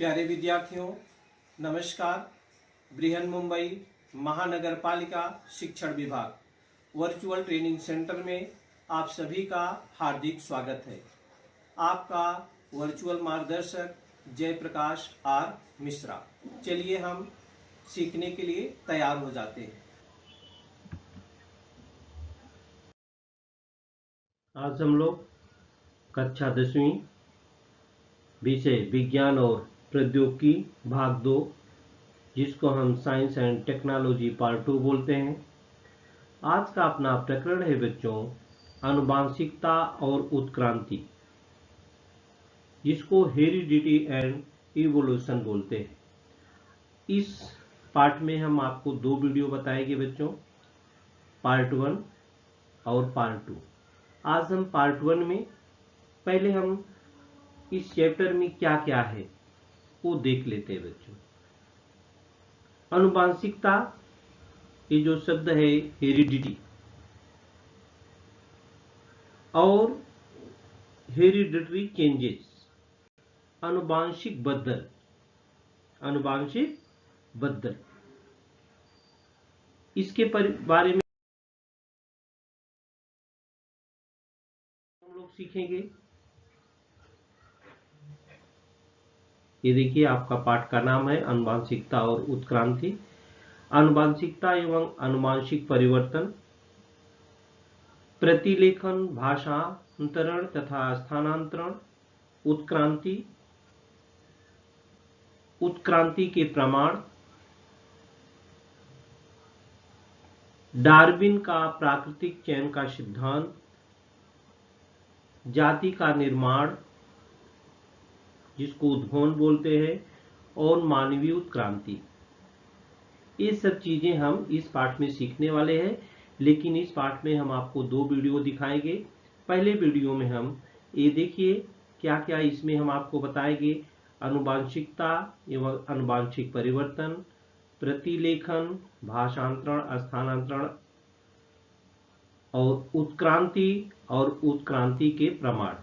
प्यारे विद्यार्थियों, नमस्कार। बृहन मुंबई महानगर पालिका शिक्षण विभाग वर्चुअल ट्रेनिंग सेंटर में आप सभी का हार्दिक स्वागत है। आपका वर्चुअल मार्गदर्शक जयप्रकाश आर मिश्रा। चलिए हम सीखने के लिए तैयार हो जाते हैं। आज हम लोग कक्षा 10वीं विषय विज्ञान और प्रौद्योगिकी भाग 2, जिसको हम साइंस एंड टेक्नोलॉजी पार्ट 2 बोलते हैं। आज का अपना प्रकरण है बच्चों आनुवांशिकता और उत्क्रांति, जिसको हेरिडिटी एंड इवोल्यूशन बोलते हैं। इस पार्ट में हम आपको 2 वीडियो बताएंगे बच्चों, पार्ट 1 और पार्ट 2। आज हम पार्ट 1 में पहले हम इस चैप्टर में क्या क्या है वो देख लेते हैं बच्चों। आनुवांशिकता, ये जो शब्द है हेरिडिटी और हेरिडिटरी चेंजेस, आनुवांशिक बदल, इसके बारे में हम लोग सीखेंगे। ये देखिए, आपका पाठ का नाम है आनुवांशिकता और उत्क्रांति। आनुवांशिकता एवं आनुवांशिक परिवर्तन, प्रतिलेखन, भाषांतरण तथा स्थानांतरण, उत्क्रांति के प्रमाण, डार्विन का प्राकृतिक चयन का सिद्धांत, जाति का निर्माण जिसको उद्भवन बोलते हैं, और मानवीय उत्क्रांति। ये सब चीजें हम इस पाठ में सीखने वाले हैं, लेकिन इस पाठ में हम आपको 2 वीडियो दिखाएंगे। पहले वीडियो में हम ये देखिए क्या क्या इसमें हम आपको बताएंगे। आनुवांशिकता एवं आनुवांशिक परिवर्तन, प्रतिलेखन, भाषांतरण, स्थानांतरण और उत्क्रांति के प्रमाण,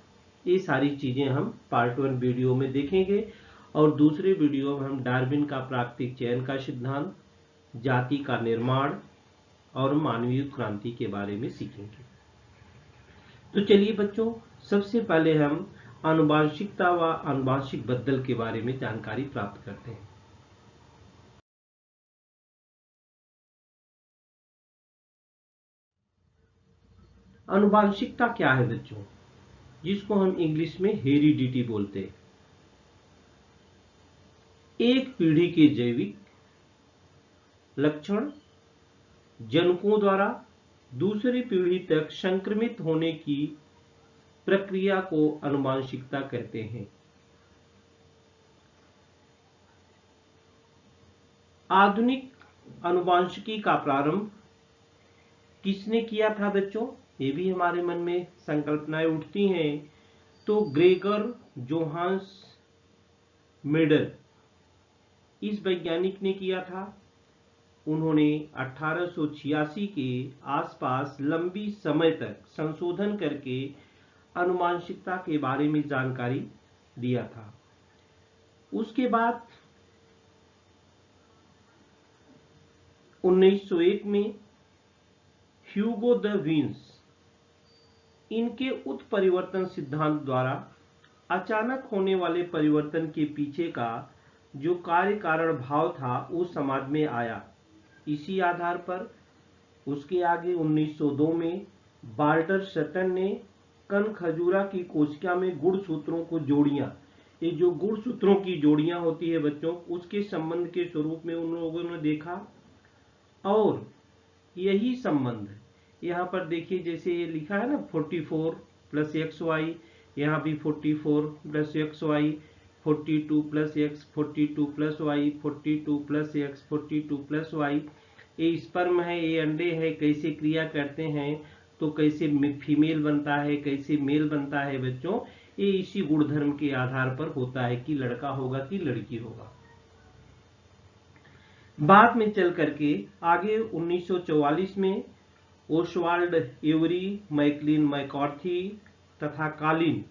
ये सारी चीजें हम पार्ट 1 वीडियो में देखेंगे। और दूसरे वीडियो में हम डार्विन का प्राकृतिक चयन का सिद्धांत, जाति का निर्माण और मानवीय उत्क्रांति के बारे में सीखेंगे। तो चलिए बच्चों, सबसे पहले हम आनुवांशिकता व आनुवांशिक बदल के बारे में जानकारी प्राप्त करते हैं। आनुवांशिकता क्या है बच्चों, जिसको हम इंग्लिश में हेरिडिटी बोलते हैं। एक पीढ़ी के जैविक लक्षण जनकों द्वारा दूसरी पीढ़ी तक संक्रमित होने की प्रक्रिया को आनुवांशिकता कहते हैं। आधुनिक आनुवांशिकी का प्रारंभ किसने किया था बच्चों, ये भी हमारे मन में संकल्पनाएं उठती हैं। तो ग्रेगर जोहान्स मेंडल, इस वैज्ञानिक ने किया था। उन्होंने 1886 के आसपास लंबी समय तक संशोधन करके आनुवांशिकता के बारे में जानकारी दिया था। उसके बाद 1901 में ह्यूगो द विंस, इनके उत्परिवर्तन सिद्धांत द्वारा अचानक होने वाले परिवर्तन के पीछे का जो कार्य कारण भाव था वो समझ में आया। इसी आधार पर उसके आगे 1902 में बाल्टर सटन ने कण खजूरा की कोशिका में गुणसूत्रों को जोड़ियां, ये जो गुणसूत्रों की जोड़ियां होती है बच्चों, उसके संबंध के स्वरूप में उन लोगों ने देखा। और यही संबंध यहाँ पर देखिए, जैसे ये लिखा है ना 44 + XY, यहाँ भी 44 + XY, 42 + X, 42 + Y, 42 + X, 42 + Y। ये स्पर्म है, ये अंडे है, कैसे क्रिया करते हैं, तो कैसे फीमेल बनता है, कैसे मेल बनता है बच्चों, ये इसी गुणधर्म के आधार पर होता है कि लड़का होगा कि लड़की होगा। बाद में चल करके आगे 1944 में ओसवाल्ड एवरी, मैकलिन मैकॉर्थी तथा कालिन,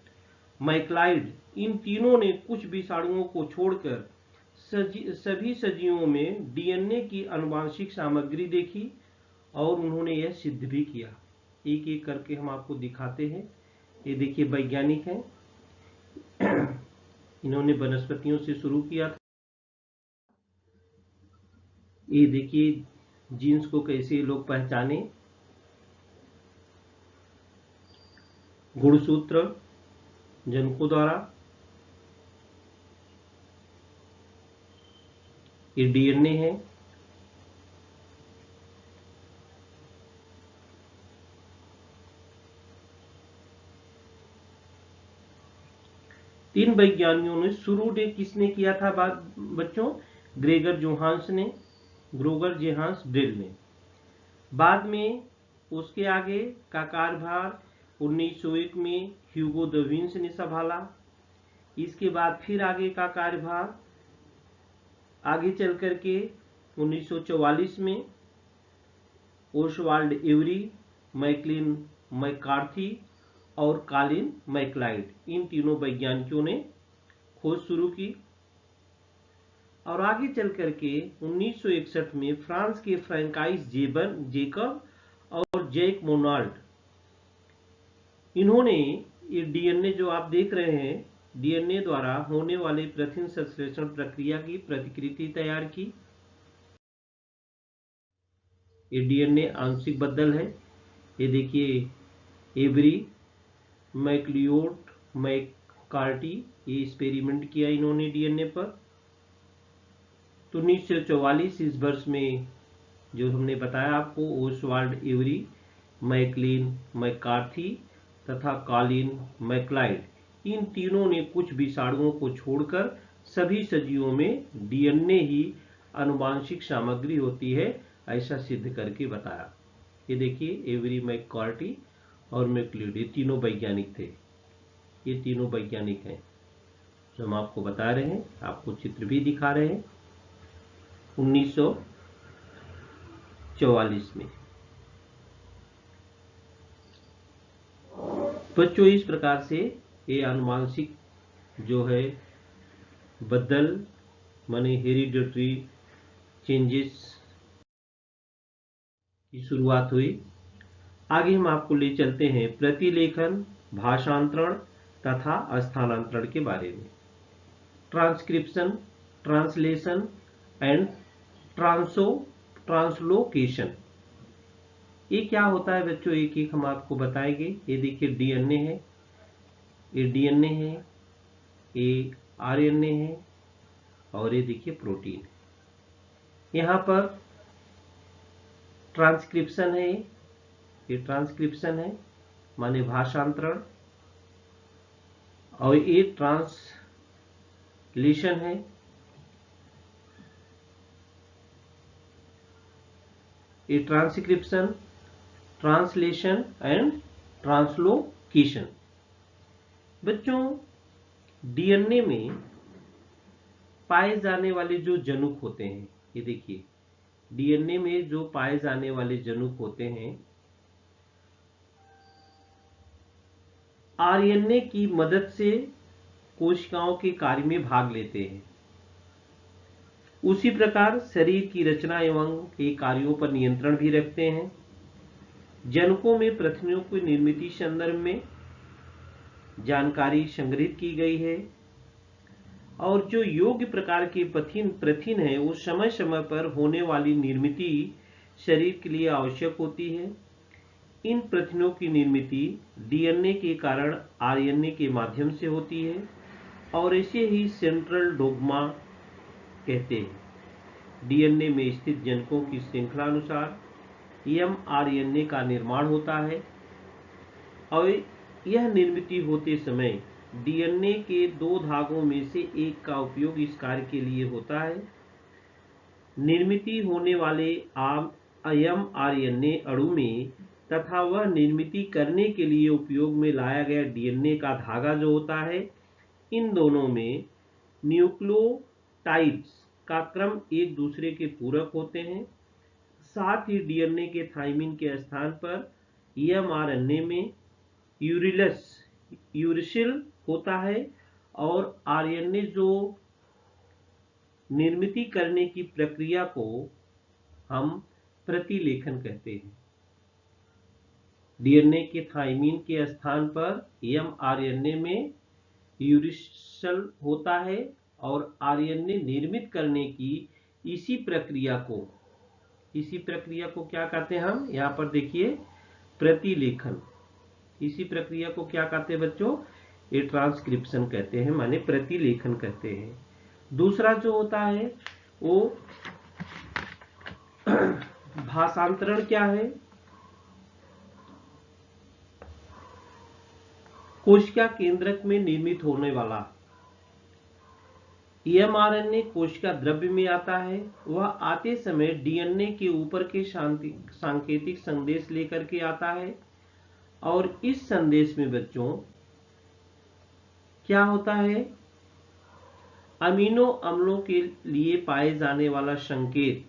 मैक्लाइड, इन तीनों ने कुछ विषाणुओं को छोड़कर सभी सजीवों में डीएनए की आनुवांशिक सामग्री देखी और उन्होंने यह सिद्ध भी किया। एक एक करके हम आपको दिखाते हैं। ये देखिए वैज्ञानिक हैं, इन्होंने वनस्पतियों से शुरू किया था। ये देखिए जीन्स को कैसे लोग पहचाने। गुणसूत्र जनकों द्वारा, ये डीएनए है। तीन वैज्ञानिकों ने शुरू में किसने किया था बच्चों? ग्रेगर जोहान्स ड्रिल ने। बाद में उसके आगे का कार्यभार 1901 में ह्यूगो द विंस ने संभाला। इसके बाद फिर आगे का कार्यभार आगे चल करके 1944 में ओसवाल्ड एवरी, मैकलिन मैकार्थी और कॉलिन मैक्लाइड, इन तीनों वैज्ञानिकों ने खोज शुरू की। और आगे चल करके 1961 में फ्रांस के फ्रैंकाइस जेकब और जैक मोनाल्ड, इन्होंने ये डीएनए जो आप देख रहे हैं, डीएनए द्वारा होने वाले प्रथिन संश्लेषण प्रक्रिया की प्रतिकृति तैयार की। ये डीएनए आंशिक बदल है। ये देखिए एवरी, मैक्लियोड, मैकार्टी, ये एक्सपेरिमेंट किया इन्होंने डीएनए पर। तो 1944 इस वर्ष में जो हमने बताया आपको, ओसवाल्ड एवरी, मैकलिन मैकार्थी तथा कॉलिन मैक्लाइड, इन तीनों ने कुछ विषाणुओं को छोड़कर सभी सजीवों में डीएनए ही आनुवांशिक सामग्री होती है, ऐसा सिद्ध करके बताया। ये देखिए एवरी, मैकार्टी और मैक्लियोड, ये तीनों वैज्ञानिक थे। ये तीनों वैज्ञानिक हैं जो हम आपको बता रहे हैं, आपको चित्र भी दिखा रहे हैं। 1944 में बच्चों इस प्रकार से ये आनुवांशिक जो है बदल माने हेरिडिटरी चेंजेस की शुरुआत हुई। आगे हम आपको ले चलते हैं प्रतिलेखन, भाषांतरण तथा स्थानांतरण के बारे में। ट्रांसक्रिप्शन, ट्रांसलेशन एंड ट्रांसलोकेशन, ये क्या होता है बच्चों? एक एक हम आपको बताएंगे। ये देखिए डीएनए है, ये डीएनए है, ये आरएनए है और ये देखिए प्रोटीन। यहाँ पर ट्रांसक्रिप्शन है, ये ट्रांसक्रिप्शन है माने भाषांतरण, और ये ट्रांसलेशन है, ये ट्रांसक्रिप्शन, ट्रांसलेशन एंड ट्रांसलोकेशन। बच्चों डीएनए में पाए जाने वाले जो जनुक होते हैं, ये देखिए डीएनए में जो पाए जाने वाले जनुक होते हैं, आरएनए की मदद से कोशिकाओं के कार्य में भाग लेते हैं। उसी प्रकार शरीर की रचना एवं के कार्यों पर नियंत्रण भी रखते हैं। जनकों में प्रथिनों की निर्मित संदर्भ में जानकारी संग्रहित की गई है, और जो योग्य प्रकार के प्रथिन है वो समय समय पर होने वाली निर्मित शरीर के लिए आवश्यक होती है। इन प्रथिनों की निर्मित डीएनए के कारण आरएनए के माध्यम से होती है, और इसे ही सेंट्रल डोग्मा कहते हैं। डीएनए में स्थित जनकों की श्रृंखला अनुसार एमआरएनए का निर्माण होता है, और यह निर्मित होते समय डीएनए के दो धागों में से एक का उपयोग इस कार्य के लिए होता है। निर्मित होने वाले एमआरएनए अणु में तथा वह निर्मित करने के लिए उपयोग में लाया गया डीएनए का धागा जो होता है, इन दोनों में न्यूक्लियोटाइड्स का क्रम एक दूसरे के पूरक होते हैं। साथ ही डीएनए के थाइमिन के स्थान पर एमआरएनए में यूरिसिल होता है और आरएनए जो निर्मित करने की प्रक्रिया को हम प्रतिलेखन कहते हैं। डीएनए के थाइमिन के स्थान पर एमआरएनए में यूरिसल होता है और आरएनए निर्मित करने की इसी प्रक्रिया को क्या कहते हैं हम? यहाँ पर देखिए, प्रतिलेखन। इसी प्रक्रिया को क्या कहते हैं बच्चों? ये ट्रांसक्रिप्शन कहते हैं, माने प्रतिलेखन कहते हैं। दूसरा जो होता है वो भाषांतरण क्या है? कोशिका केंद्रक में निर्मित होने वाला एमआरएनए कोशिका द्रव्य में आता है। वह आते समय डीएनए के ऊपर के सांकेतिक संदेश लेकर के आता है और इस संदेश में बच्चों क्या होता है? अमीनो अम्लों के लिए पाए जाने वाला संकेत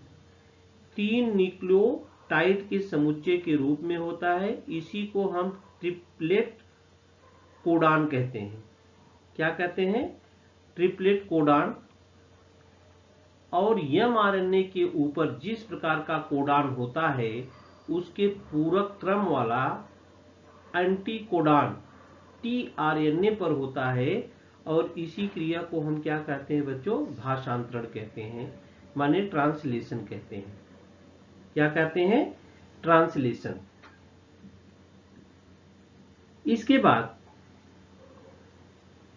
3 न्यूक्लियोटाइड के समुच्चय के रूप में होता है। इसी को हम ट्रिपलेट कोडान कहते हैं। क्या कहते हैं? Triplet codon. और एमआरएनए के ऊपर जिस प्रकार का कोडान होता है उसके पूरक क्रम वाला एंटीकोडान टीआरएनए पर होता है और इसी क्रिया को हम क्या कहते हैं बच्चों? भाषांतरण कहते हैं, माने ट्रांसलेशन कहते हैं। क्या कहते हैं? ट्रांसलेशन। इसके बाद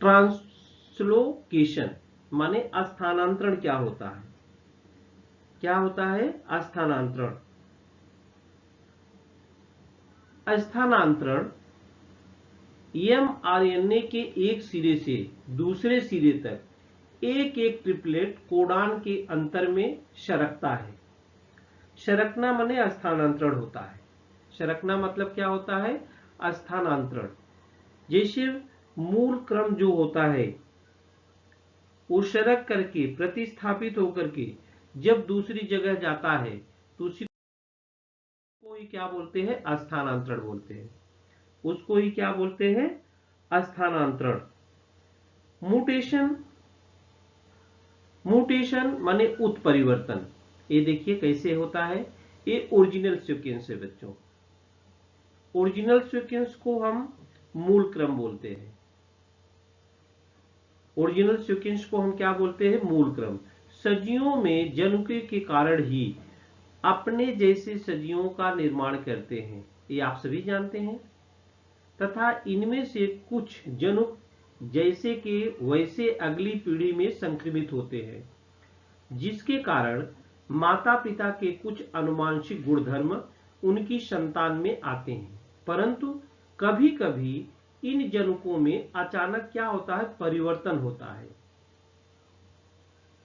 ट्रांसलोकेशन माने स्थानांतरण क्या होता है? क्या होता है? स्थानांतरण। स्थानांतरण एमआरएनए के एक सिरे से दूसरे सिरे तक एक एक ट्रिपलेट कोडान के अंतर में सरकता है। सरकना माने स्थानांतरण होता है। सरकना मतलब क्या होता है? स्थानांतरण। जैसे मूल क्रम जो होता है वो सरक करके प्रतिस्थापित होकर के जब दूसरी जगह जाता है तो उसी को ही क्या बोलते हैं? स्थानांतरण बोलते हैं। उसको ही क्या बोलते हैं? स्थानांतरण। म्यूटेशन माने उत्परिवर्तन। ये देखिए कैसे होता है। ये ओरिजिनल सीक्वेंस है बच्चों। ओरिजिनल सीक्वेंस को हम मूल क्रम बोलते हैं। ओरिजिनल सीक्वेंस को हम क्या बोलते हैं? मूल क्रम। सजियों में जनुकीय के कारण ही अपने जैसे सजियों का निर्माण करते हैं, ये आप सभी जानते हैं। तथा इनमें से कुछ जनुक जैसे के वैसे अगली पीढ़ी में संक्रमित होते हैं, जिसके कारण माता पिता के कुछ आनुवंशिक गुणधर्म उनकी संतान में आते हैं। परंतु कभी कभी इन जनुकों में अचानक क्या होता है? परिवर्तन होता है।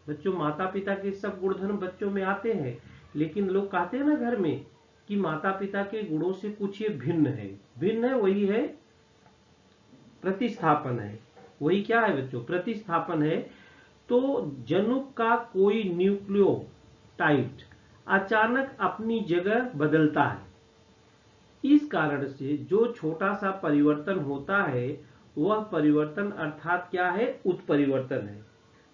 बच्चों, माता पिता के सब गुणधर्म बच्चों में आते हैं, लेकिन लोग कहते हैं ना घर में कि माता पिता के गुणों से कुछ ये भिन्न है। भिन्न है, वही है प्रतिस्थापन है। वही क्या है बच्चों? प्रतिस्थापन है। तो जनुक का कोई न्यूक्लियोटाइड अचानक अपनी जगह बदलता है। इस कारण से जो छोटा सा परिवर्तन होता है वह परिवर्तन अर्थात क्या है? उत्परिवर्तन है।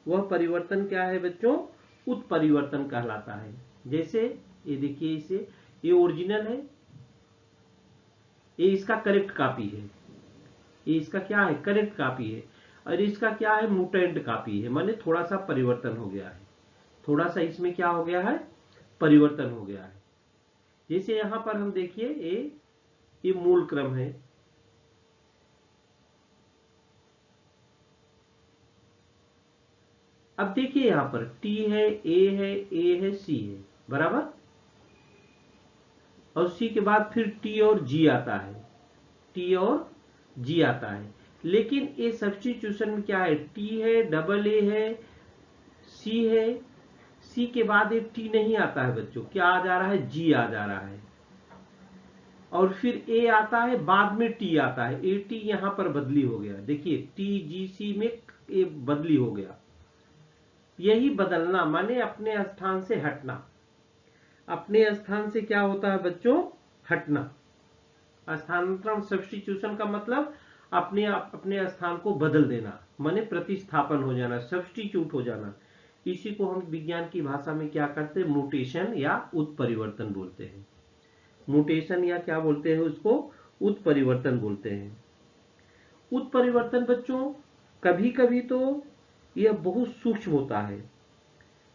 वह परिवर्तन क्या है बच्चों? उत्परिवर्तन कहलाता है। जैसे ये देखिए, इसे ये ओरिजिनल है, ये इसका करेक्ट कॉपी है। ये इसका क्या है? करेक्ट कॉपी है। और इसका क्या है? म्यूटेंट कॉपी है, माने थोड़ा सा परिवर्तन हो गया है। थोड़ा सा इसमें क्या हो गया है? परिवर्तन हो गया है। जैसे यहां पर हम देखिए, ये मूल क्रम है। अब देखिए यहां पर टी है, ए है, सी है, बराबर। और सी के बाद फिर टी और जी आता है। टी और जी आता है। लेकिन ये सब्स्टिट्यूशन में क्या है? टी है, डबल ए है, सी है। सी के बाद एक टी नहीं आता है बच्चों। क्या आ जा रहा है? जी आ जा रहा है। और फिर ए आता है, बाद में टी आता है। ए टी यहां पर बदली हो गया। देखिए टी जी सी में ए बदली हो गया। यही बदलना माने अपने स्थान से हटना। अपने स्थान से क्या होता है बच्चों? हटना। स्थानांतरण सब्स्टिट्यूशन का मतलब अपने स्थान को बदल देना, माने प्रतिस्थापन हो जाना, सब्स्टिट्यूट हो जाना। इसी को हम विज्ञान की भाषा में क्या करते हैं, म्यूटेशन या उत्परिवर्तन बोलते हैं। म्यूटेशन या क्या बोलते हैं उसको, उत्परिवर्तन बोलते हैं। उत्परिवर्तन बच्चों कभी कभी तो यह बहुत सूक्ष्म होता है,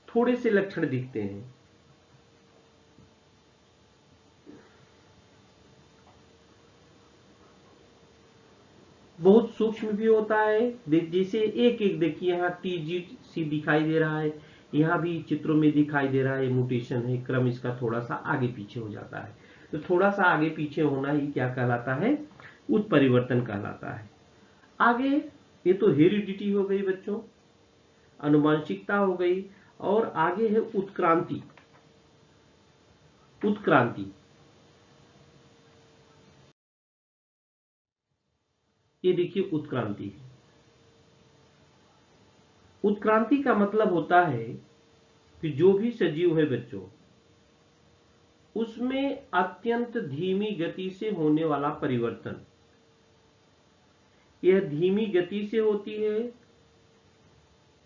थोड़े से लक्षण दिखते हैं। बहुत सूक्ष्म भी होता है, जैसे एक एक देखिए यहाँ TGC दिखाई दे रहा है, यहाँ भी चित्रों में दिखाई दे रहा है, म्यूटेशन है, क्रम इसका थोड़ा सा आगे पीछे हो जाता है। तो थोड़ा सा आगे पीछे होना ही क्या कहलाता है, उत्परिवर्तन कहलाता है। आगे ये तो हेरिडिटी हो गई बच्चों, अनुवांशिकता हो गई, और आगे है उत्क्रांति। उत्क्रांति ये देखिए उत्क्रांति। उत्क्रांति का मतलब होता है कि जो भी सजीव है बच्चों, उसमें अत्यंत धीमी गति से होने वाला परिवर्तन। यह धीमी गति से होती है,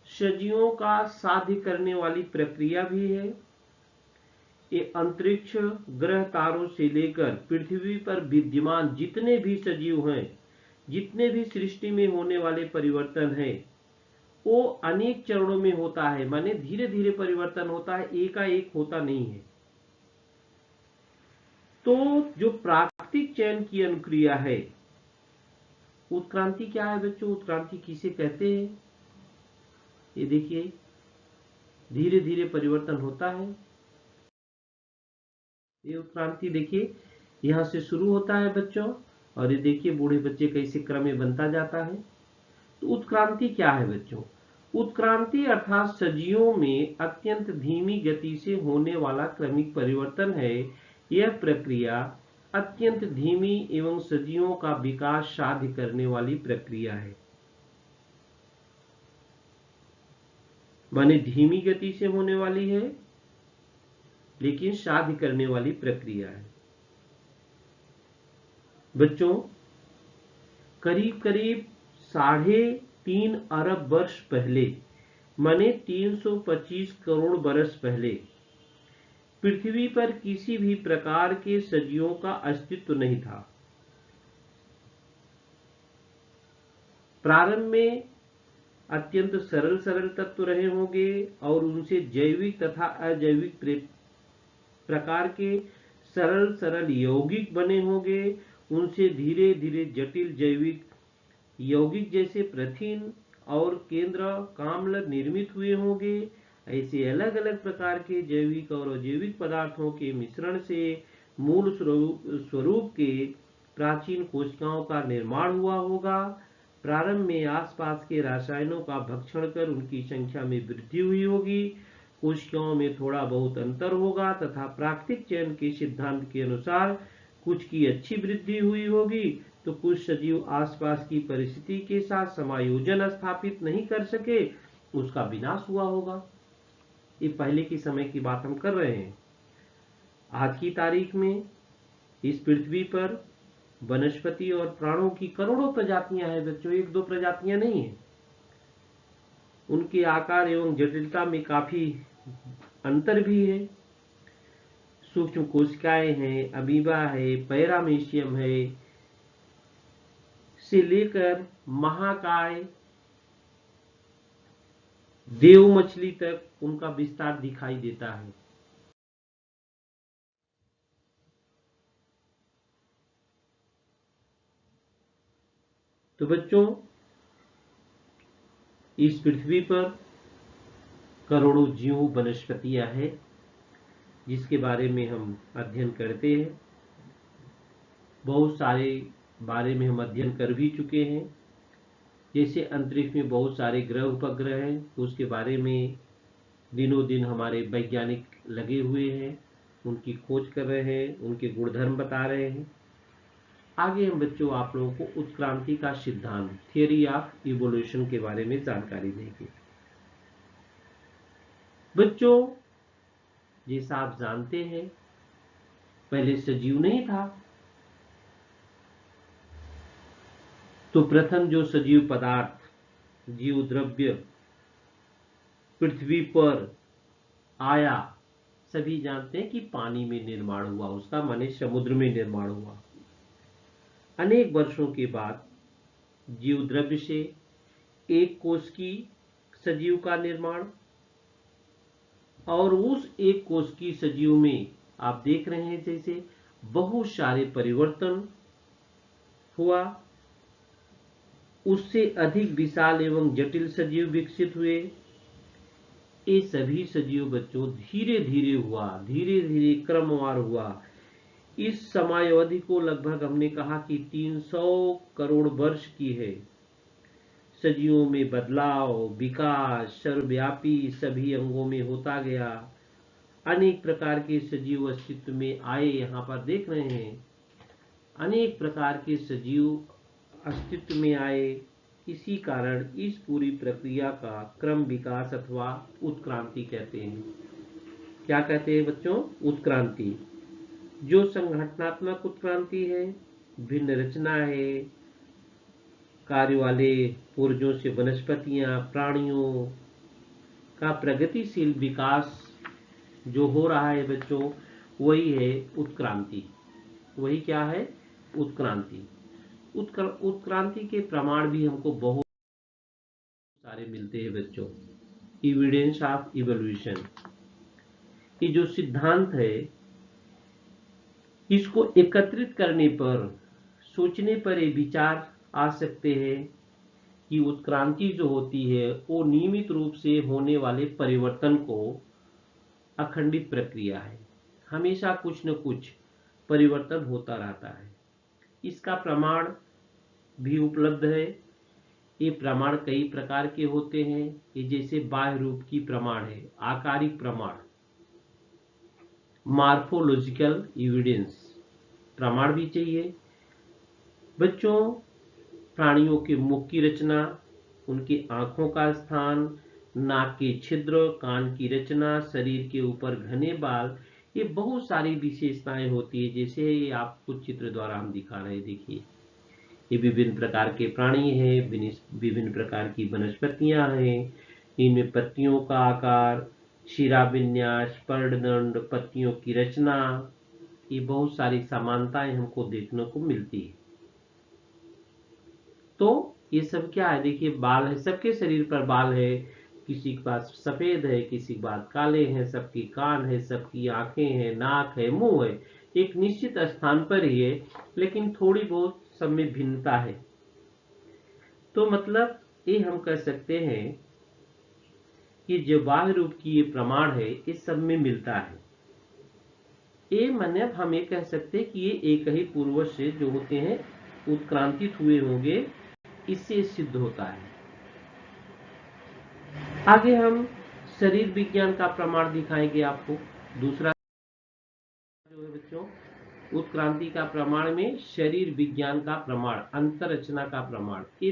सजीवों का साध्य करने वाली प्रक्रिया भी है। ये अंतरिक्ष, ग्रह, तारों से लेकर पृथ्वी पर विद्यमान जितने भी सजीव हैं, जितने भी सृष्टि में होने वाले परिवर्तन है, वो अनेक चरणों में होता है, माने धीरे धीरे परिवर्तन होता है, एकाएक होता नहीं है। तो जो प्राकृतिक चयन की अनुक्रिया है, उत्क्रांति क्या है बच्चों, उत्क्रांति किसे कहते हैं? ये देखिए धीरे धीरे परिवर्तन होता है। ये उत्क्रांति देखिए यहां से शुरू होता है बच्चों, और ये देखिए बूढ़े बच्चे कैसे क्रम में बनता जाता है। तो उत्क्रांति क्या है बच्चों? उत्क्रांति अर्थात सजीवों में अत्यंत धीमी गति से होने वाला क्रमिक परिवर्तन है। यह प्रक्रिया अत्यंत धीमी एवं सजीवों का विकास साध्य करने वाली प्रक्रिया है। माने धीमी गति से होने वाली है, लेकिन साध्य करने वाली प्रक्रिया है। बच्चों करीब करीब 3.5 अरब वर्ष पहले, माने 325 करोड़ वर्ष पहले, पृथ्वी पर किसी भी प्रकार के सजीवों का अस्तित्व नहीं था। प्रारंभ में अत्यंत सरल सरल तत्व रहे होंगे, और उनसे जैविक तथा अजैविक प्रकार के सरल सरल यौगिक बने होंगे। उनसे धीरे धीरे जटिल जैविक यौगिक जैसे प्रथिन और केंद्र काम्ल निर्मित हुए होंगे। ऐसे अलग अलग प्रकार के जैविक और अजैविक पदार्थों के मिश्रण से मूल स्वरूप के प्राचीन कोशिकाओं का निर्माण हुआ होगा। प्रारंभ में आसपास के रसायनों का भक्षण कर उनकी संख्या में वृद्धि हुई होगी। कोशिकाओं में थोड़ा बहुत अंतर होगा तथा प्राकृतिक चयन के सिद्धांत के अनुसार कुछ की अच्छी वृद्धि हुई होगी, तो कुछ सजीव आसपास की परिस्थिति के साथ समायोजन स्थापित नहीं कर सके, उसका विनाश हुआ होगा। ये पहले के समय की बात हम कर रहे हैं। आज की तारीख में इस पृथ्वी पर वनस्पति और प्राणों की करोड़ों प्रजातियां हैं बच्चों, एक दो प्रजातियां नहीं है। उनके आकार एवं जटिलता में काफी अंतर भी है। सूक्ष्म कोशिकाएं हैं, अमीबा है, पैरामीशियम है, से लेकर महाकाय, देव मछली तक उनका विस्तार दिखाई देता है। तो बच्चों इस पृथ्वी पर करोड़ों जीव वनस्पतियां हैं, जिसके बारे में हम अध्ययन करते हैं। बहुत सारे बारे में हम अध्ययन कर भी चुके हैं। जैसे अंतरिक्ष में बहुत सारे ग्रह उपग्रह हैं, उसके बारे में दिनों दिन हमारे वैज्ञानिक लगे हुए हैं, उनकी खोज कर रहे हैं, उनके गुणधर्म बता रहे हैं। आगे हम बच्चों आप लोगों को उत्क्रांति का सिद्धांत, थियरी ऑफ इवोल्यूशन के बारे में जानकारी देंगे। बच्चों जैसा आप जानते हैं, पहले सजीव नहीं था। तो प्रथम जो सजीव पदार्थ, जीव द्रव्य पृथ्वी पर आया, सभी जानते हैं कि पानी में निर्माण हुआ उसका, माने समुद्र में निर्माण हुआ। अनेक वर्षों के बाद जीव द्रव्य से एक कोश की सजीव का निर्माण, और उस एक कोश की सजीव में आप देख रहे हैं जैसे बहुत सारे परिवर्तन हुआ। उससे अधिक विशाल एवं जटिल सजीव विकसित हुए। ये सभी सजीव बच्चों धीरे धीरे हुआ, धीरे धीरे क्रमवार हुआ। इस समयावधि को लगभग हमने कहा कि 300 करोड़ वर्ष की है। सजीवों में बदलाव, विकास सर्वव्यापी सभी अंगों में होता गया। अनेक प्रकार के सजीव अस्तित्व में आए। यहाँ पर देख रहे हैं अनेक प्रकार के सजीव अस्तित्व में आए। इसी कारण इस पूरी प्रक्रिया का क्रम विकास अथवा उत्क्रांति कहते हैं। क्या कहते हैं बच्चों? उत्क्रांति। जो संगठनात्मक उत्क्रांति है, भिन्न रचना है, कार्य वाले पूर्वजों से वनस्पतियां, प्राणियों का प्रगतिशील विकास जो हो रहा है बच्चों, वही है उत्क्रांति। वही क्या है? उत्क्रांति। उत्क्रांति के प्रमाण भी हमको बहुत सारे मिलते हैं बच्चों। एविडेंस ऑफ इवोल्यूशन, ये जो सिद्धांत है, इसको एकत्रित करने पर, सोचने पर ये विचार आ सकते हैं कि उत्क्रांति जो होती है वो नियमित रूप से होने वाले परिवर्तन को अखंडित प्रक्रिया है। हमेशा कुछ न कुछ परिवर्तन होता रहता है। इसका प्रमाण भी उपलब्ध है। ये प्रमाण कई प्रकार के होते हैं। ये जैसे बाह्य रूप की प्रमाण है, आकारिक प्रमाण, मार्फोलॉजिकल एविडेंस प्रमाण भी चाहिए बच्चों। प्राणियों के मुख की रचना, उनकी आंखों का स्थान, नाक के छिद्र, कान की रचना, शरीर के ऊपर घने बाल, ये बहुत सारी विशेषताएं होती है। जैसे ये आपको चित्र द्वारा हम दिखा रहे हैं, देखिए ये विभिन्न प्रकार के प्राणी हैं, विभिन्न प्रकार की वनस्पतियां हैं। इनमें पत्तियों का आकार, शिरा विन्यास, पर्णदंड, पत्तियों की रचना, ये बहुत सारी समानताएं हमको देखने को मिलती है। तो ये सब क्या है? देखिए बाल है, सबके शरीर पर बाल है। किसी के पास सफेद है, किसी के पास काले हैं, सबकी कान है, सबकी आंखें हैं, नाक है, मुंह है। एक निश्चित स्थान पर ही है, लेकिन थोड़ी बहुत सब में भिन्नता है। तो मतलब ये हम कह सकते हैं कि जो बाह्य रूप की ये प्रमाण है, इस सब में मिलता है। ये मतलब हम ये कह सकते हैं कि ये एक ही पूर्वज से जो होते हैं उत्क्रांतित हुए होंगे, इससे सिद्ध होता है। आगे हम शरीर विज्ञान का प्रमाण दिखाएंगे आपको। दूसरा जो है बच्चों, उत्क्रांति का प्रमाण में शरीर विज्ञान का प्रमाण, अंतररचना का प्रमाण। ये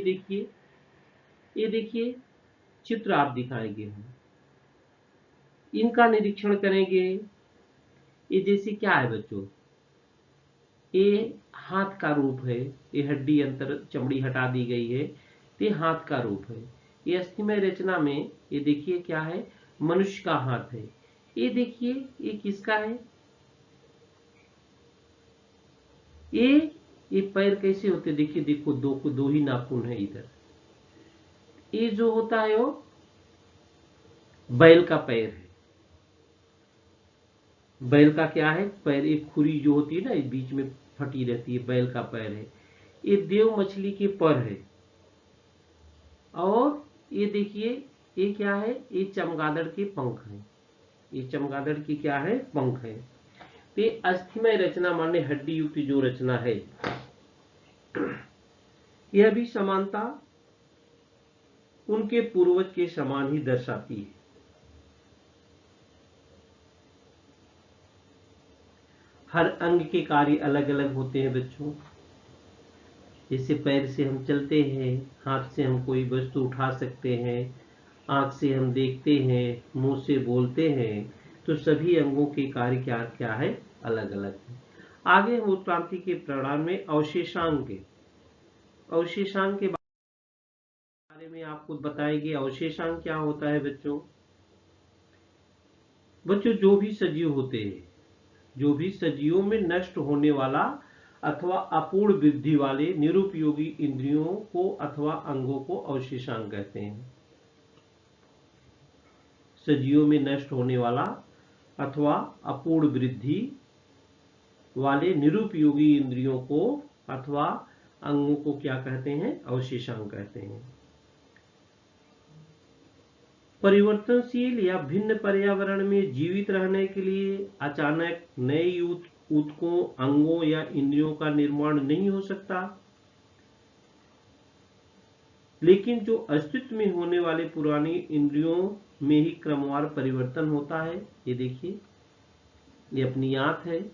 देखिए चित्र आप दिखाएंगे, हम इनका निरीक्षण करेंगे। ये जैसे क्या है बच्चों? ये हाथ का रूप है। ये हड्डी अंतर चमड़ी हटा दी गई है, ये हाथ का रूप है। ये अस्थिमय रचना में ये देखिए क्या है? मनुष्य का हाथ है। ये देखिए ये किसका है? ये पैर कैसे होते? देखिए, देखो दो ही नाखून है इधर। ये जो होता है वो बैल का पैर है। बैल का क्या है? पैर, एक खुरी जो होती है ना, बीच में फटी रहती है, बैल का पैर है। ये देव मछली के पर है। और ये देखिए ये क्या है? ये चमगादड़ के पंख है। ये चमगादड़ की क्या है? पंख है। तो ये अस्थिमय रचना माने हड्डी युक्त जो रचना है, यह भी समानता उनके पूर्वज के समान ही दर्शाती है। हर अंग के कार्य अलग अलग होते हैं बच्चों। जैसे पैर से हम चलते हैं, हाथ से हम कोई वस्तु उठा सकते हैं, आंख से हम देखते हैं, मुंह से बोलते हैं। तो सभी अंगों के कार्य क्या क्या है? अलग अलग है। आगे हम उत्क्रांति के प्रमाण में अवशेषांग अवशेषांक के बारे में आपको बताएंगे। अवशेषांक क्या होता है बच्चों? जो भी सजीव होते हैं, जो भी सजीवों में नष्ट होने वाला अथवा अपूर्ण वृद्धि वाले निरुपयोगी इंद्रियों को अथवा अंगों को अवशेषांक कहते हैं। सजीवों में नष्ट होने वाला अथवा अपूर्ण वृद्धि वाले निरुपयोगी इंद्रियों को अथवा अंगों को क्या कहते हैं? अवशेषांक कहते हैं। परिवर्तनशील या भिन्न पर्यावरण में जीवित रहने के लिए अचानक नए ऊतकों, अंगों या इंद्रियों का निर्माण नहीं हो सकता, लेकिन जो अस्तित्व में होने वाले पुरानी इंद्रियों में ही क्रमवार परिवर्तन होता है। ये देखिए, ये अपनी आंत है,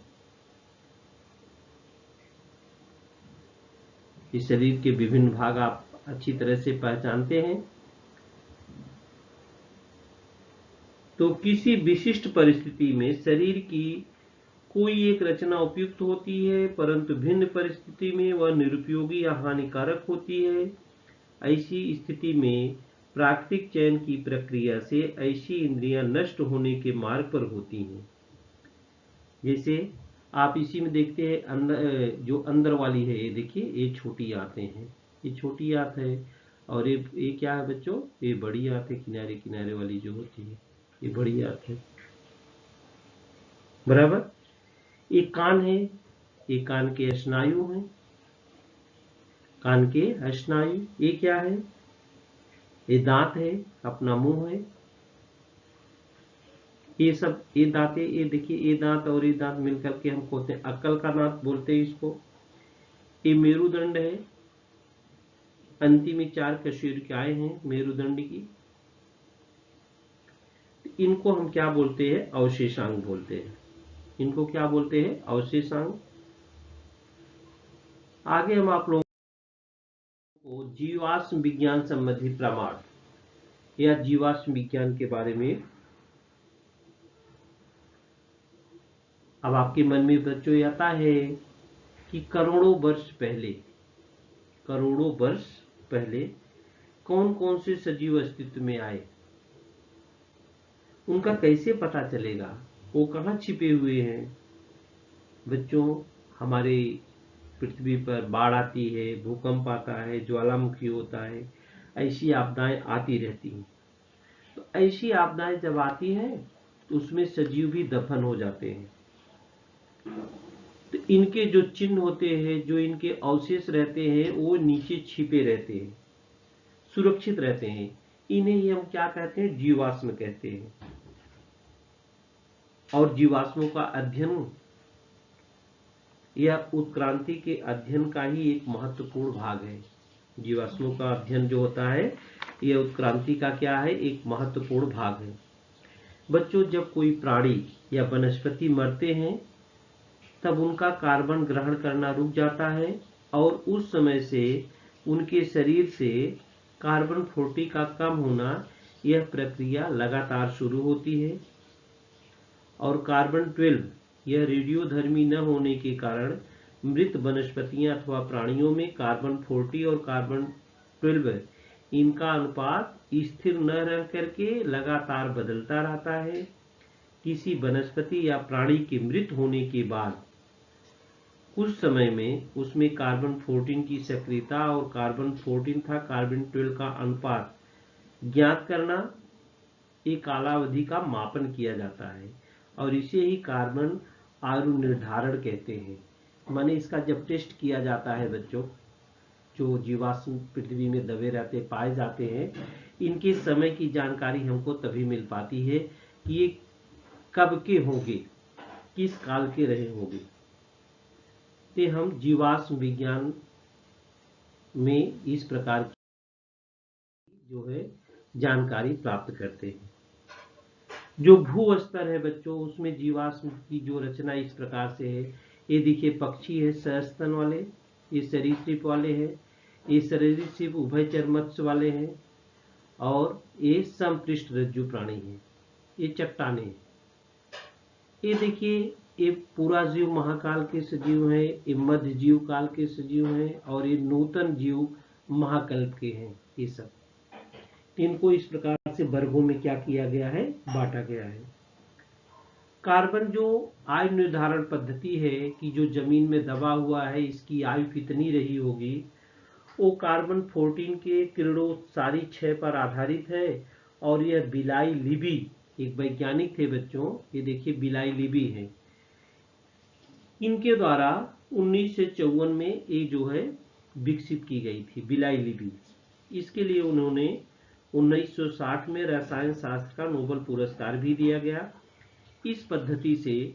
इस शरीर के विभिन्न भाग आप अच्छी तरह से पहचानते हैं। तो किसी विशिष्ट परिस्थिति में शरीर की कोई एक रचना उपयुक्त होती है, परंतु भिन्न परिस्थिति में वह निरुपयोगी या हानिकारक होती है। ऐसी स्थिति में प्राकृतिक चयन की प्रक्रिया से ऐसी इंद्रियां नष्ट होने के मार्ग पर होती हैं। जैसे आप इसी में देखते हैं, अंदर जो अंदर वाली है, ये देखिए, ये छोटी आंतें हैं, ये छोटी आंत है, और ये क्या है बच्चों? ये बड़ी आंत है, किनारे किनारे वाली जो होती है, ये बड़ी आंत है, बराबर। एक कान है, ये कान के स्नायु हैं, कान के स्नायु। ये क्या है? ये दांत है, अपना मुंह है। ये सब, ये दांत, ये देखिए, ये दांत और ये दांत मिलकर के हम कहते हैं अक्ल का दांत बोलते हैं इसको। ये मेरुदंड है, अंतिम 4 कशेरुकियाएं हैं मेरुदंड की। इनको हम क्या बोलते हैं? अवशेषांग बोलते हैं। इनको क्या बोलते हैं? अवशेषांग। आगे हम आप लोगों को जीवाश्म विज्ञान संबंधी प्रमाण या जीवाश्म विज्ञान के बारे में, अब आपके मन में बच्चों ये आता है कि करोड़ों वर्ष पहले कौन कौन से सजीव अस्तित्व में आए, उनका कैसे पता चलेगा? वो कहाँ छिपे हुए हैं? बच्चों, हमारे पृथ्वी पर बाढ़ आती है, भूकंप आता है, ज्वालामुखी होता है, ऐसी आपदाएं आती रहती हैं। तो ऐसी आपदाएं जब आती हैं तो उसमें सजीव भी दफन हो जाते हैं। तो इनके जो चिन्ह होते हैं, जो इनके अवशेष रहते हैं, वो नीचे छिपे रहते हैं, सुरक्षित रहते हैं। इन्हें ही हम क्या कहते हैं? जीवाश्म कहते हैं। और जीवाश्मों का अध्ययन यह उत्क्रांति के अध्ययन का ही एक महत्वपूर्ण भाग है। जीवाश्मों का अध्ययन जो होता है, यह उत्क्रांति का क्या है? एक महत्वपूर्ण भाग है। बच्चों, जब कोई प्राणी या वनस्पति मरते हैं तब उनका कार्बन ग्रहण करना रुक जाता है, और उस समय से उनके शरीर से कार्बन 40 का कम होना, यह प्रक्रिया लगातार शुरू होती है। और कार्बन 12 यह रेडियोधर्मी न होने के कारण मृत वनस्पतियां अथवा प्राणियों में कार्बन 40 और कार्बन 12 इनका अनुपात स्थिर न रह करके लगातार बदलता रहता है। किसी वनस्पति या प्राणी के मृत होने के बाद कुछ समय में उसमें कार्बन 14 की सक्रियता और कार्बन 14 था कार्बन 12 का अनुपात ज्ञात करना, एक कालावधि का मापन किया जाता है, और इसे ही कार्बन आयु निर्धारण कहते हैं। माने इसका जब टेस्ट किया जाता है बच्चों, जो जीवाश्म पृथ्वी में दबे रहते पाए जाते हैं, इनके समय की जानकारी हमको तभी मिल पाती है कि ये कब के होंगे, किस काल के रहे होंगे। ते हम जीवाश्म विज्ञान में इस प्रकार की जो है जानकारी प्राप्त करते हैं। जो भू स्तर है बच्चों, उसमें जीवाश्म की जो रचना इस प्रकार से है। ये देखिए, पक्षी है सस्तन वाले, ये सरीसृप वाले हैं, ये सरीसृप उभयचर मत्स्य वाले हैं, और ये समपृष्ठ रज्जु प्राणी है, ये चट्टाने। ये देखिए, ये पूरा जीव महाकाल के सजीव है, ये मध्य जीव काल के सजीव हैं और ये नूतन जीव महाकल्प के हैं। ये सब इनको इस प्रकार से वर्गों में क्या किया गया है, बांटा गया है। कार्बन जो आयु निर्धारण पद्धति है कि जो जमीन में दबा हुआ है इसकी आयु कितनी रही होगी, वो कार्बन 14 के किरणोत्सारी क्षय पर आधारित है। और यह बिलाई लिबी एक वैज्ञानिक थे बच्चों, ये देखिए बिलाई लिबी है, इनके द्वारा 1954 में ये जो है विकसित की गई थी बिलाई लिबी। इसके लिए उन्होंने 1960 में रसायन शास्त्र का नोबेल पुरस्कार भी दिया गया। इस पद्धति से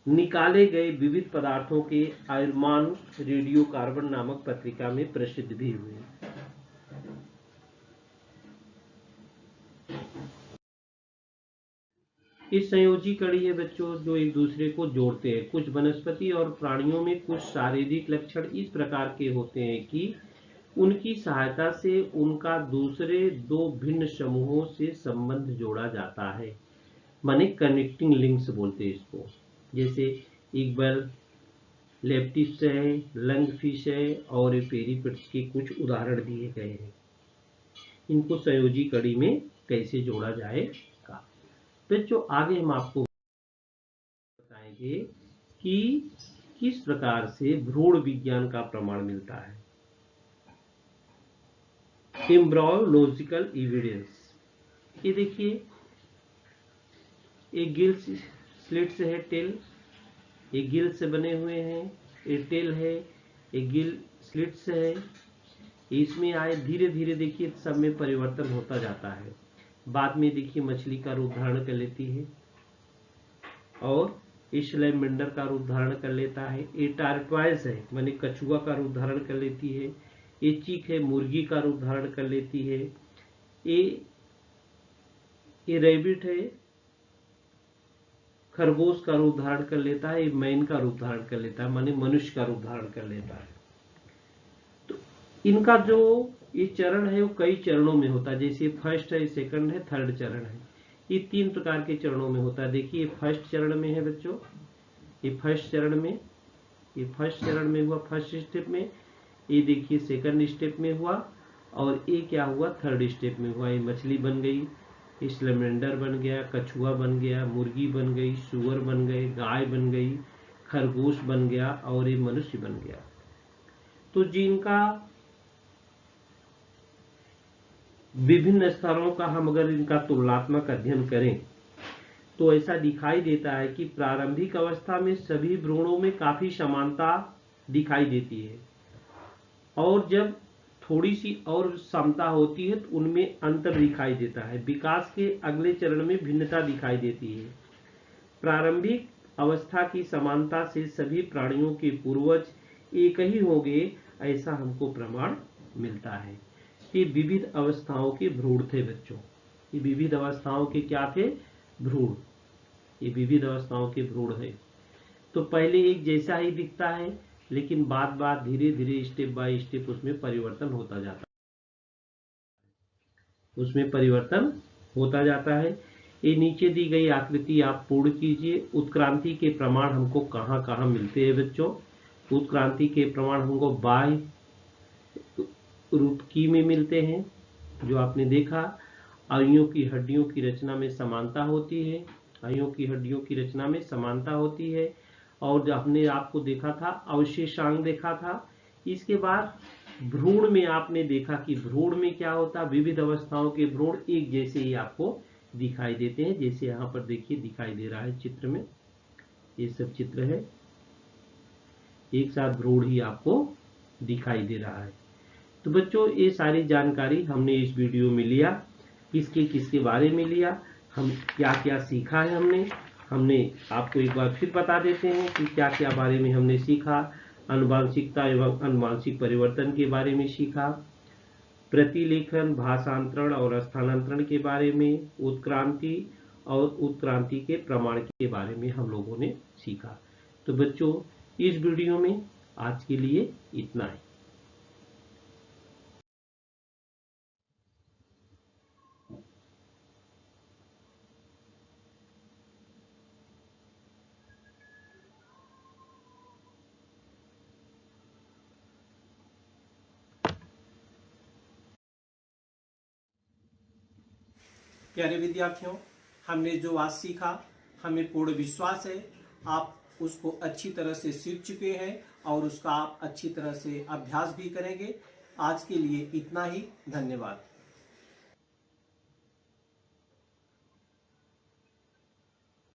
निकाले गए विविध पदार्थों के आयुर्मान रेडियो कार्बन नामक पत्रिका में प्रसिद्ध भी हुए। इस संयोजी कड़ी है बच्चों जो एक दूसरे को जोड़ते हैं। कुछ वनस्पति और प्राणियों में कुछ शारीरिक लक्षण इस प्रकार के होते हैं कि उनकी सहायता से उनका दूसरे दो भिन्न समूहों से संबंध जोड़ा जाता है, माने कनेक्टिंग लिंक्स बोलते हैं इसको। जैसे इक्बल, लेप्टिस है, लंगफिश है और पेरीपिट्स के कुछ उदाहरण दिए गए हैं। इनको संयोजी कड़ी में कैसे जोड़ा जाएगा। बच्चों आगे हम आपको बताएंगे कि किस प्रकार से भ्रूण विज्ञान का प्रमाण मिलता है। एम्ब्रायोलॉजिकल एविडेंस, ये देखिए एक गिल स्लिट्स है, टेल, एक गिल से बने हुए हैं, एक टेल है, एक गिल स्लिट्स है। इसमें आए धीरे धीरे देखिए सब में परिवर्तन होता जाता है। बाद में देखिए मछली का रूप धारण कर लेती है और स्लैमेंडर का रूप धारण कर लेता है। ये टार्टवाइज है माने कछुआ का रूप धारण कर लेती है। ये चीक है, मुर्गी का रूप धारण कर लेती है। ये रैबिट है, खरगोश का रूप धारण कर लेता है। ये मैन का रूप धारण कर लेता है माने मनुष्य का रूप धारण कर लेता है। तो इनका जो ये चरण है वो कई चरणों में होता है। जैसे फर्स्ट है, सेकंड है, थर्ड चरण है। ये 3 प्रकार के चरणों में होता है। देखिए फर्स्ट चरण में है बच्चों, ये फर्स्ट चरण में, ये फर्स्ट चरण में हुआ, फर्स्ट स्टेप में। ये देखिए सेकंड स्टेप में हुआ और ये क्या हुआ, थर्ड स्टेप में हुआ। ये मछली बन गई, स्लैमेंडर बन गया, कछुआ बन गया, मुर्गी बन गई, सुअर बन गए, गाय बन गई, खरगोश बन गया और ये मनुष्य बन गया। तो जिनका विभिन्न स्तरों का हम अगर इनका तुलनात्मक अध्ययन करें तो ऐसा दिखाई देता है कि प्रारंभिक अवस्था में सभी भ्रूणों में काफी समानता दिखाई देती है और जब थोड़ी सी और समता होती है तो उनमें अंतर दिखाई देता है। विकास के अगले चरण में भिन्नता दिखाई देती है। प्रारंभिक अवस्था की समानता से सभी प्राणियों के पूर्वज एक ही होंगे ऐसा हमको प्रमाण मिलता है। ये विविध अवस्थाओं के भ्रूण थे बच्चों। ये विविध अवस्थाओं के क्या थे, भ्रूण। ये विविध अवस्थाओं के भ्रूण है। तो पहले एक जैसा ही दिखता है लेकिन बाद बाद धीरे धीरे स्टेप बाय स्टेप उसमें परिवर्तन होता जाता है, उसमें परिवर्तन होता जाता है। ये नीचे दी गई आकृति आप पूर्ण कीजिए। उत्क्रांति के प्रमाण हमको कहाँ कहाँ मिलते हैं बच्चों। उत्क्रांति के प्रमाण हमको बाह्य रूपकी में मिलते हैं, जो आपने देखा। आयुओं की हड्डियों की रचना में समानता होती है, आयुओं की हड्डियों की रचना में समानता होती है। और जो आपने आपको देखा था अवशेषांग देखा था। इसके बाद भ्रूण में आपने देखा कि भ्रूण में क्या होता, विविध अवस्थाओं के भ्रूण एक जैसे ही आपको दिखाई देते हैं। जैसे यहाँ पर देखिए दिखाई दे रहा है चित्र में, ये सब चित्र है, एक साथ भ्रूण ही आपको दिखाई दे रहा है। तो बच्चों ये सारी जानकारी हमने इस वीडियो में लिया। किसके किसके बारे में लिया, हम क्या क्या सीखा है हमने आपको एक बार फिर बता देते हैं कि क्या क्या बारे में हमने सीखा। आनुवांशिकता एवं आनुवांशिक परिवर्तन के बारे में सीखा, प्रतिलेखन, भाषांतरण और स्थानांतरण के बारे में, उत्क्रांति और उत्क्रांति के प्रमाण के बारे में हम लोगों ने सीखा। तो बच्चों इस वीडियो में आज के लिए इतना ही। प्यारे विद्यार्थियों, हमने जो आज सीखा, हमें पूर्ण विश्वास है आप उसको अच्छी तरह से सीख चुके हैं और उसका आप अच्छी तरह से अभ्यास भी करेंगे। आज के लिए इतना ही। धन्यवाद।